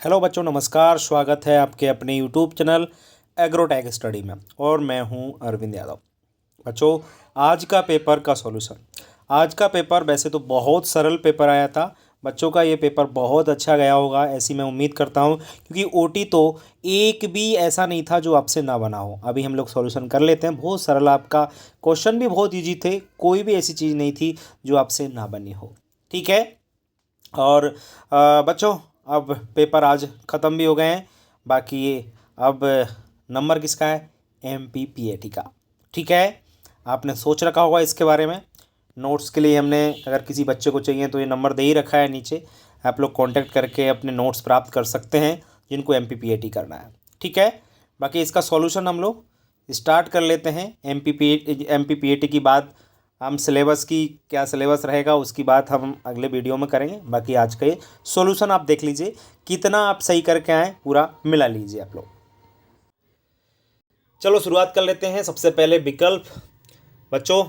Hello बच्चों, नमस्कार। स्वागत है आपके अपने यूट्यूब चैनल एग्रोटेक स्टडी में और मैं हूं अरविंद यादव। बच्चों, आज का पेपर का सॉल्यूशन। आज का पेपर वैसे तो बहुत सरल पेपर आया था। बच्चों का ये पेपर बहुत अच्छा गया होगा, ऐसी मैं उम्मीद करता हूं, क्योंकि ओटी तो एक भी ऐसा नहीं था जो आपसे ना बना हो। अभी हम लोग सॉल्यूशन कर लेते हैं। बहुत सरल, आपका क्वेश्चन भी बहुत ईजी थे, कोई भी ऐसी चीज़ नहीं थी जो आपसे ना बनी हो। ठीक है। और बच्चों, अब पेपर आज ख़त्म भी हो गए हैं। बाकी ये अब नंबर किसका है? MPPAT का। ठीक है। आपने सोच रखा होगा इसके बारे में। नोट्स के लिए हमने, अगर किसी बच्चे को चाहिए तो ये नंबर दे ही रखा है नीचे। आप लोग कांटेक्ट करके अपने नोट्स प्राप्त कर सकते हैं जिनको MPPAT करना है। ठीक है। बाकी इसका सॉल्यूशन हम लोग स्टार्ट कर लेते हैं। MPPAT की बात हम सिलेबस की, क्या सिलेबस रहेगा उसकी बात हम अगले वीडियो में करेंगे। बाकी आज का ये सॉल्यूशन आप देख लीजिए, कितना आप सही करके आए पूरा मिला लीजिए आप लोग। चलो शुरुआत कर लेते हैं। सबसे पहले विकल्प। बच्चों,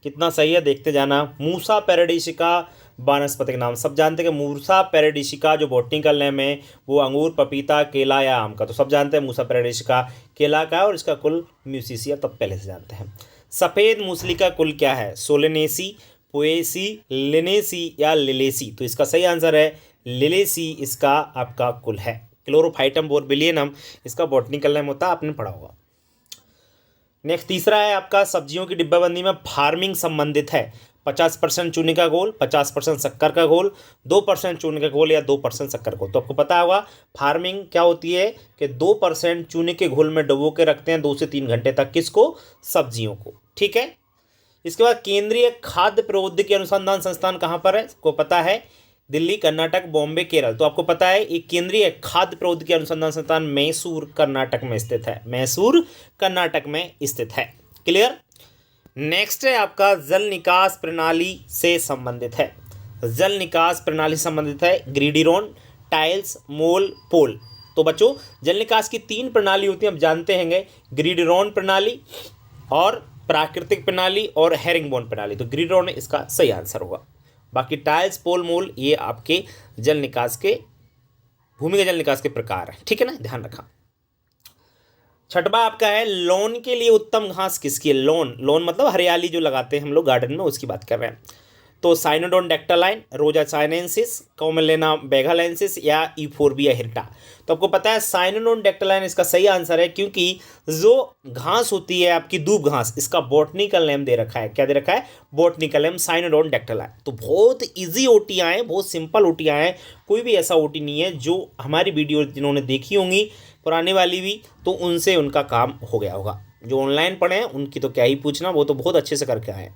कितना सही है देखते जाना। मूसा पैराडिसिका वानस्पतिक नाम। सब जानते हैं कि मूसा पैराडिसिका जो बॉटनिकल नेम है वो अंगूर, पपीता, केला या आम का, तो सब जानते हैं मूसा पैराडिसिका केला का है और इसका कुल म्यूसिसिया तब पहले से जानते हैं। सफ़ेद मूसली का कुल क्या है? सोलेनेसी, पोएसी, लिनेसी या लिलेसी? तो इसका सही आंसर है लिलेसी, इसका आपका कुल है। क्लोरोफाइटम बोरबेलियनम इसका बॉटनिकल नेम होता है, आपने पढ़ा होगा। नेक्स्ट तीसरा है आपका, सब्जियों की डिब्बाबंदी में फार्मिंग संबंधित है। 50% चूने का घोल, 50% शक्कर का घोल, 2% चूने का घोल या 2% शक्कर घोल। तो आपको पता होगा फार्मिंग क्या होती है कि 2% चूने के घोल में डुबो के रखते हैं 2 से 3 घंटे तक। किसको? सब्जियों को। ठीक है। इसके बाद केंद्रीय खाद्य प्रौद्योगिकी अनुसंधान संस्थान कहाँ पर है? को पता है? दिल्ली, कर्नाटक, बॉम्बे, केरल। तो आपको पता है ये केंद्रीय खाद्य प्रौद्योगिकी अनुसंधान संस्थान मैसूर कर्नाटक में स्थित है। मैसूर कर्नाटक में स्थित है। क्लियर। नेक्स्ट है आपका जल निकास प्रणाली से संबंधित है। जल निकास प्रणाली से संबंधित है ग्रिडिरोन, टाइल्स, मोल, पोल। तो बच्चों, जल निकास की 3 प्रणाली होती हैं, आप जानते हैं, ग्रिडिरोन प्रणाली और प्राकृतिक प्रणाली और हेरिंगबोन प्रणाली। तो ग्रिडिरोन इसका सही आंसर होगा। बाकी टाइल्स, पोल, मोल ये आपके जल निकास के, भूमिगत जल निकास के प्रकार हैं। ठीक है ना, ध्यान रखा। छठवा आपका है, लॉन के लिए उत्तम घास किसकी है? लॉन, लॉन मतलब हरियाली जो लगाते हैं हम लोग गार्डन में, उसकी बात कर रहे हैं। तो साइनोडोन डेक्टालाइन, रोजा चाइनेंसिस, कॉमेलेना बेगालेंसिस या ईफोर्बिया हिर्टा। तो आपको पता है साइनोडोन डेक्टालाइन इसका सही आंसर है, क्योंकि जो घास होती है आपकी दूब घास, इसका बॉटनिकल नेम दे रखा है। क्या दे रखा है? Botanical name cynodon dactylon. तो बहुत इजी ओटियाँ हैं, बहुत सिंपल ओटियाँ हैं। कोई भी ऐसा ओटी नहीं है जो हमारी वीडियो जिन्होंने देखी होंगी पुरानी वाली भी, तो उनसे उनका काम हो गया होगा। जो ऑनलाइन पढ़े हैं उनकी तो क्या ही पूछना, वो तो बहुत अच्छे से करके आए।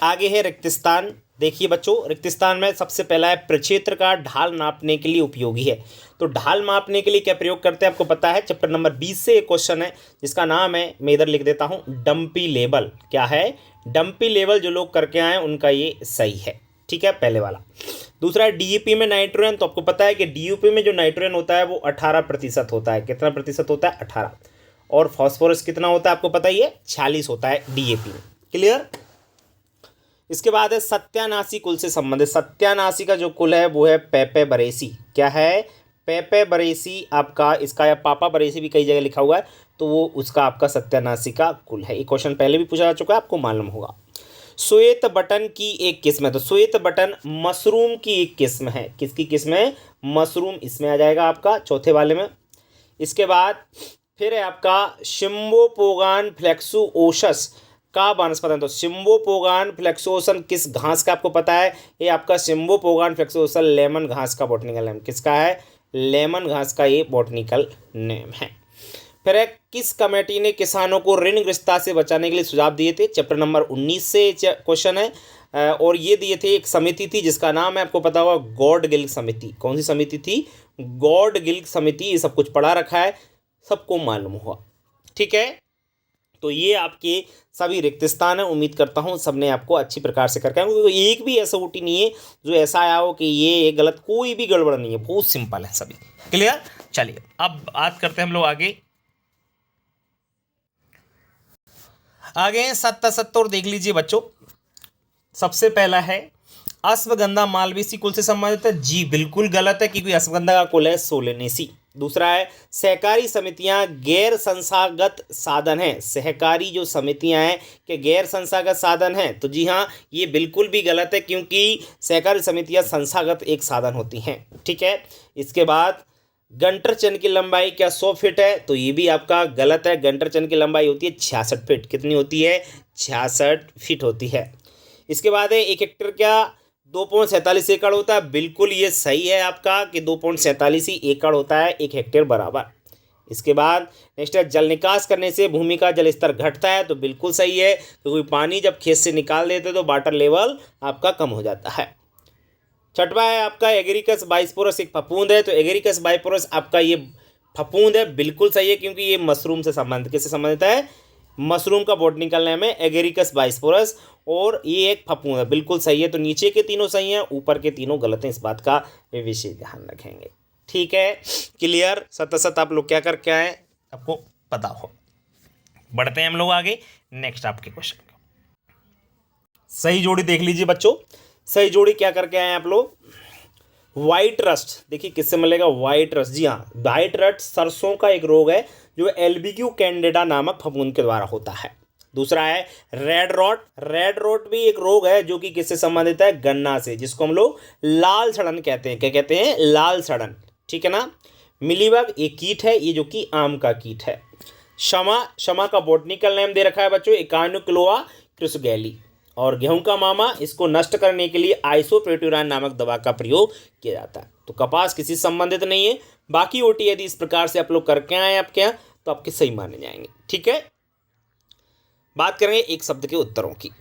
आगे है रिक्तस्थान। देखिए बच्चों, रिक्तस्थान में सबसे पहला है प्रक्षेत्र का ढाल नापने के लिए उपयोगी है। तो ढाल मापने के लिए क्या प्रयोग करते हैं आपको पता है? चैप्टर नंबर 20 से एक क्वेश्चन है जिसका नाम है, मैं इधर लिख देता हूं, डंपी लेवल। क्या है? Dumpy level. जो लोग करके आए उनका ये सही है। ठीक है, पहले वाला। दूसरा है डीईपी में नाइट्रोजन। तो आपको पता है कि डीईपी में जो नाइट्रोजन होता है वो 18% होता है। कितना प्रतिशत होता है? 18। और फॉस्फोरस कितना होता है आपको पता ही है? 46 होता है डीएपी में। क्लियर। इसके बाद है सत्यानाशी कुल से संबंधित। सत्यानाशी का जो कुल है वो है पेपे बरेसी। क्या है? पेपे बरेसी आपका, इसका या पापा बरेसी भी कई जगह लिखा हुआ है, तो वो उसका आपका सत्यानाशी का कुल है। ये क्वेश्चन पहले भी पूछा जा चुका है, आपको मालूम होगा। श्वेत बटन की एक किस्म है। तो श्वेत बटन मशरूम की एक किस्म है। किसकी किस्म है? मशरूम, इसमें आ जाएगा आपका चौथे वाले में। इसके बाद फिर है आपका शिम्बोपोगान फ्लेक्सुओसस का वानस्पतिक है। तो शिम्बोपोगान फ्लेक्सुओसन किस घास का आपको पता है? ये आपका शिम्बोपोगान फ्लेक्सुओसन लेमन घास का बॉटनिकल नेम। किसका है? लेमन घास का ये बॉटनिकल नेम है। फिर है, किस कमेटी ने किसानों को ऋणग्रस्तता से बचाने के लिए सुझाव दिए थे? चैप्टर नंबर 19 से क्वेश्चन है। और ये दिए थे, एक समिति थी जिसका नाम है आपको पता होगा गॉड गिल्ड समिति। कौन सी समिति थी? गॉड गिल्ड समिति। ये सब कुछ पढ़ा रखा है, सबको मालूम हुआ। ठीक है। तो ये आपके सभी रिक्त स्थान है। उम्मीद करता हूँ सबने आपको अच्छी प्रकार से करके, क्योंकि एक भी ऐसा ओटी नहीं है जो ऐसा आया हो कि ये गलत, कोई भी गड़बड़ नहीं है, बहुत सिंपल है सभी। क्लियर। चलिए अब बात करते हैं हम लोग आगे। आगे 77 देख लीजिए बच्चों। सबसे पहला है अश्वगंधा मालवेसी कुल से संबंधित है? जी बिल्कुल गलत है, क्योंकि अश्वगंधा का कुल है सोलेनेसी। दूसरा है सहकारी समितियां गैर संस्थागत साधन हैं। सहकारी जो समितियां हैं कि गैर संस्थागत साधन हैं, तो जी हाँ ये बिल्कुल भी गलत है, क्योंकि सहकारी समितियां संस्थागत एक साधन होती हैं। ठीक है। इसके बाद गंटर चैन की लंबाई क्या 100 फीट है? तो ये भी आपका गलत है। गंटर चैन की लंबाई होती है 66 फीट। कितनी होती है? 66 फीट होती है। इसके बाद है 1 हेक्टेयर क्या 2.47 एकड़ होता है? बिल्कुल ये सही है आपका कि 2.47 ही एकड़ होता है 1 हेक्टेयर बराबर। इसके बाद नेक्स्ट है जल निकास करने से भूमि का जल स्तर घटता है? तो बिल्कुल सही है, क्योंकि पानी जब खेत से निकाल देते तो वाटर लेवल आपका कम हो जाता है। छठवा है आपका एगेरिकस बाइस्पोरस एक फफूंद है। तो एगेरिकस बाइस्पोरस आपका ये फफूंद है, बिल्कुल सही है, क्योंकि ये मशरूम से संबंधित किससे संबंधित है? मशरूम का बॉटनिकल नेम है एगेरिकस बाइस्पोरस, और ये एक फफूंद है। बिल्कुल सही है। तो नीचे के तीनों सही हैं, ऊपर के तीनों गलत हैं। इस बात का विशेष ध्यान रखेंगे। ठीक है, क्लियर? सत आप लोग क्या करके आए आपको पता हो। बढ़ते हैं हम लोग आगे नेक्स्ट आपके क्वेश्चन का। सही जोड़ी देख लीजिए बच्चों। सही जोड़ी क्या करके आए आप लोग? White rust. देखिए किससे मिलेगा? White rust. जी हाँ, व्हाइट रस्ट सरसों का एक रोग है जो एल्बिक्यू कैंडिडा नामक फफूंद के द्वारा होता है। दूसरा है रेड रॉट। रेड रॉट भी एक रोग है जो कि किससे संबंधित है? गन्ना से, जिसको हम लोग लाल सड़न कहते हैं। क्या कहते हैं? लाल सड़न। ठीक है ना। मिलीबग एक कीट है, ये जो कि आम का कीट है। शमा, शमा का बॉटनिकल नेम दे रखा है बच्चों एकानुक्लोआ क्रिसगैली। और गेहूं का मामा, इसको नष्ट करने के लिए आइसोप्रोट्यूरान नामक दवा का प्रयोग किया जाता है। तो कपास किसी संबंधित नहीं है। बाकी ओटी यदि इस प्रकार से आप लोग करके आए आपके यहाँ तो आपके सही माने जाएंगे। ठीक है। बात करेंगे एक शब्द के उत्तरों की।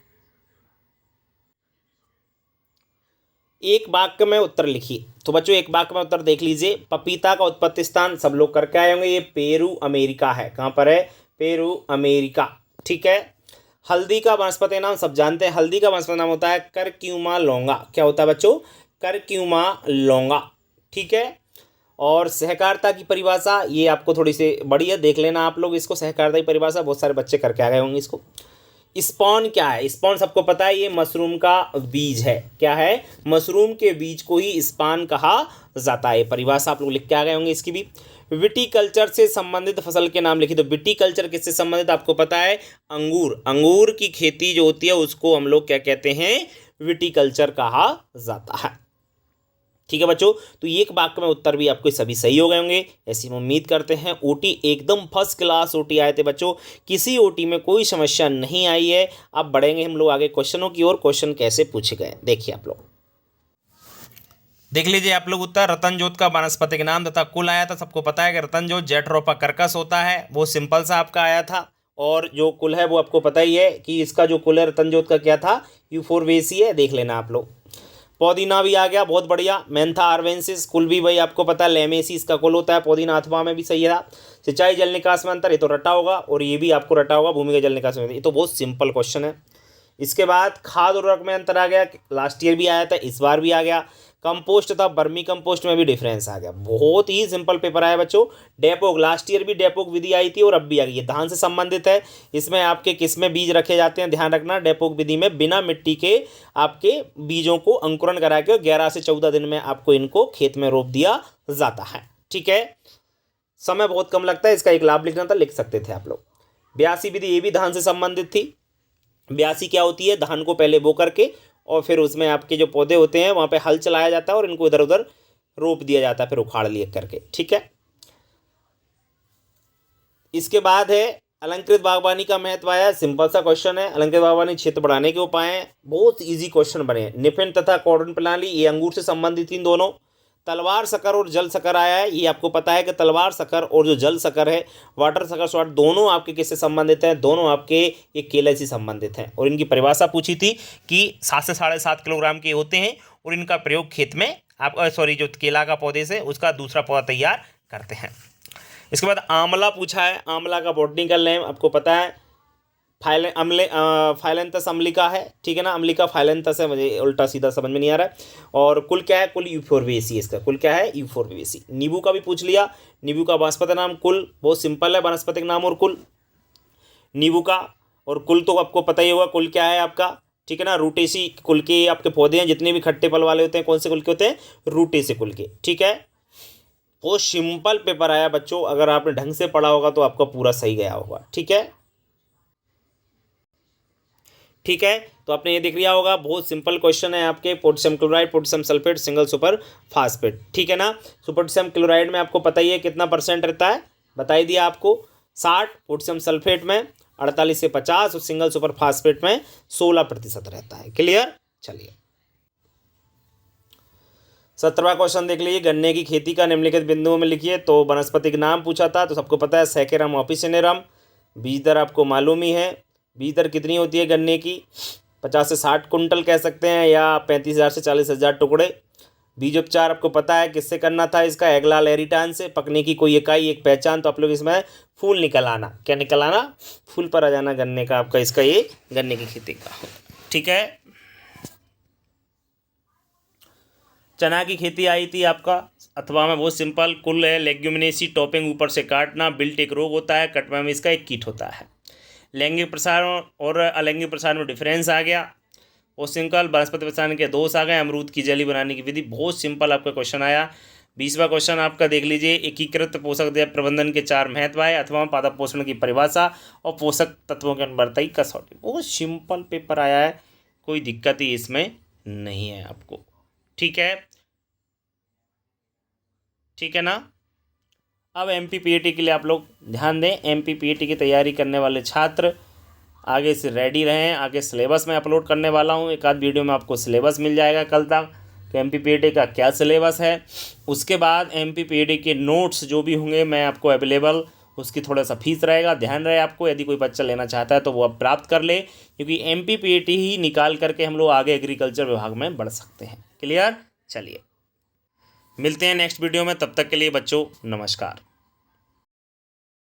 एक वाक्य में उत्तर लिखिए। तो बच्चों एक वाक्य में उत्तर देख लीजिए। पपीता का उत्पत्ति स्थान सब लोग करके आए होंगे, ये पेरू अमेरिका है। कहाँ पर है? Peru America. ठीक है। हल्दी का वनस्पति नाम सब जानते हैं। हल्दी का वनस्पति नाम होता है करक्यूमा लौंगा। क्या होता है बच्चों? करक्यूमा लौंगा। ठीक है। और सहकारिता की परिभाषा ये आपको थोड़ी सी बड़ी है, देख लेना आप लोग इसको। सहकारिता की परिभाषा बहुत सारे बच्चे करके आ गए होंगे इसको। स्पॉन क्या है? स्पॉन सबको पता है, ये मशरूम का बीज है। क्या है? मशरूम के बीज को ही स्पॉन कहा जाता है। परिभाषा आप लोग लिख के आ गए होंगे इसकी भी। विटीकल्चर से संबंधित फसल के नाम लिखिए। तो विटीकल्चर किससे संबंधित आपको पता है? अंगूर। अंगूर की खेती जो होती है उसको हम लोग क्या कहते हैं? विटीकल्चर कहा जाता है। ठीक है बच्चों। तो एक वाक्य में उत्तर भी आपको सभी सही हो गए होंगे, ऐसी हम उम्मीद करते हैं। ओटी एकदम फर्स्ट क्लास ओटी आए थे बच्चों, किसी ओटी में कोई समस्या नहीं आई है। अब बढ़ेंगे हम लोग आगे क्वेश्चनों की ओर। क्वेश्चन कैसे पूछे गए देखिए आप लोग। देख लीजिए आप लोग उत्तर। रतनजोत का वानस्पतिक नाम तथा कुल आया था। सबको पता है कि रतनजोत जेट्रोपा कर्कस होता है, वो सिंपल सा आपका आया था। और जो कुल है वो आपको पता ही है कि इसका जो कुल है रतनजोत का क्या था? यूफोरबेसी है। देख लेना आप लोग। पौदीना भी आ गया, बहुत बढ़िया। मेंथा आर्वेंसिस कुल भी भाई आपको पता है लेमेसी इसका कुल होता है। पौदीना अथवा में भी सही था। सिंचाई जल निकास में अंतर, ये तो रटा होगा, और ये भी आपको रटा होगा भूमिगत जल निकास में। ये तो बहुत सिंपल क्वेश्चन है। इसके बाद खाद उर्वरक में अंतर आ गया, लास्ट ईयर भी आया था, इस बार भी आ गया। कंपोस्ट तथा बर्मी कंपोस्ट में भी डिफरेंस आ गया। बहुत ही सिंपल पेपर आया बच्चों। डेपोक, लास्ट ईयर भी डेपोक विधि आई थी और अब भी आ गई। ये धान से संबंधित है। इसमें आपके किसमें बीज रखे जाते हैं ध्यान रखना। डेपोक विधि में बिना मिट्टी के आपके बीजों को अंकुरण करा के 11 से 14 दिन में आपको इनको खेत में रोप दिया जाता है। ठीक है। समय बहुत कम लगता है, इसका एक लाभ लिखना था, लिख सकते थे आप लोग। ब्यासी विधि ये भी धान से संबंधित थी। ब्यासी क्या होती है? धान को पहले बो करके और फिर उसमें आपके जो पौधे होते हैं वहाँ पे हल चलाया जाता है और इनको इधर उधर रोप दिया जाता है, फिर उखाड़ लिए करके। ठीक है। इसके बाद है अलंकृत बागवानी का महत्व आया। सिंपल सा क्वेश्चन है। अलंकृत बागवानी क्षेत्र बढ़ाने के उपाय हैं। बहुत इजी क्वेश्चन बने। निफिन तथा कॉर्डन प्रणाली ये अंगूर से संबंधित इन दोनों। तलवार शक्कर और जल शक्कर आया है। ये आपको पता है कि तलवार शक्कर और जो जल शक्कर है वाटर शक्कर स्वाट दोनों आपके किससे संबंधित हैं? दोनों आपके ये केले से संबंधित हैं। और इनकी परिभाषा पूछी थी कि 7 से 7.5 किलोग्राम के होते हैं और इनका प्रयोग खेत में आप जो केला का पौधे से उसका दूसरा पौधा तैयार करते हैं। इसके बाद आंवला पूछा है। आंवला का बॉटनिकल नेम आपको पता है फाइलेंथस अम्लिका है। ठीक है ना। अम्लिका फाइलेंथस है, मुझे उल्टा सीधा समझ में नहीं आ रहा है। और कुल क्या है? कुल यूफोरबेसी। इसका कुल क्या है? यूफोरबेसी। नींबू का भी पूछ लिया। नींबू का वनस्पति नाम कुल, बहुत सिंपल है वनस्पतिक नाम और कुल नींबू का। और कुल तो आपको पता ही होगा कुल क्या है आपका? ठीक है ना। रूटेसी कुल के आपके पौधे हैं, जितने भी खट्टे फल वाले होते हैं कौन से कुल के होते हैं, रूटेसी कुल के। ठीक है, बहुत सिंपल पेपर आया बच्चों, अगर आपने ढंग से पढ़ा होगा तो आपका पूरा सही गया होगा। ठीक है, ठीक है, तो आपने ये देख लिया होगा, बहुत सिंपल क्वेश्चन है आपके। Potassium chloride, potassium sulphate, single super phosphate. ठीक है ना। सो पोटेशियम क्लोराइड में आपको पता ही है कितना % रहता है, बता ही दिया आपको 60, पोटेशियम सल्फेट में 48 से 50 और सिंगल सुपर फास्फेट में 16% रहता है। क्लियर। चलिए 17वां क्वेश्चन देख लीजिए, गन्ने की खेती का निम्नलिखित बिंदुओं में लिखिए। तो वनस्पति नाम पूछा था, तो सबको पता है सैकेरम ऑफिसिनेरम। बीज दर आपको मालूम ही है, बीज दर कितनी होती है गन्ने की, 50 से 60 कुंटल कह सकते हैं, या 35,000 से 40,000 टुकड़े। बीज उपचार आपको पता है किससे करना था इसका, एग्लाल एरिटान से। पकने की कोई इकाई, एक पहचान, तो आप लोग इसमें फूल निकल आना, क्या निकल आना, फूल पर आ जाना गन्ने का आपका, इसका ये गन्ने की खेती का। ठीक है, चना की खेती आई थी आपका अथवा में, बहुत सिंपल, कुल है लेग्यूमिनेसी, टॉपिंग ऊपर से काटना। बिल्ट एक रोग होता है, कटवा में इसका एक कीट होता है। लैंगिक प्रसार और अलैंगिक प्रसार में डिफरेंस आ गया। और सिंपल वनस्पति प्रसारण के दोष आ गए। अमरूद की जेली बनाने की विधि, बहुत सिंपल आपका क्वेश्चन आया। 20वां क्वेश्चन आपका देख लीजिए, एकीकृत पोषक तत्व प्रबंधन के 4 महत्व है अथवा पादप पोषण की परिभाषा और पोषक तत्वों के अनवरताई कसौटी। बहुत सिंपल पेपर आया है, कोई दिक्कत ही इसमें नहीं है आपको। ठीक है, ठीक है ना। अब MPPAT के लिए आप लोग ध्यान दें, MPPAT की तैयारी करने वाले छात्र आगे से रेडी रहें। आगे सिलेबस में अपलोड करने वाला हूँ, एक आध वीडियो में आपको सिलेबस मिल जाएगा कल तक कि MPPAT का क्या सिलेबस है। उसके बाद MPPAT के नोट्स जो भी होंगे मैं आपको अवेलेबल, उसकी थोड़ा सा फीस रहेगा, ध्यान रहे आपको। यदि कोई बच्चा लेना चाहता है तो वो आप प्राप्त कर ले, क्योंकि MPPAT ही निकाल करके हम लोग आगे एग्रीकल्चर विभाग में बढ़ सकते हैं। क्लियर। चलिए मिलते हैं नेक्स्ट वीडियो में, तब तक के लिए बच्चों नमस्कार।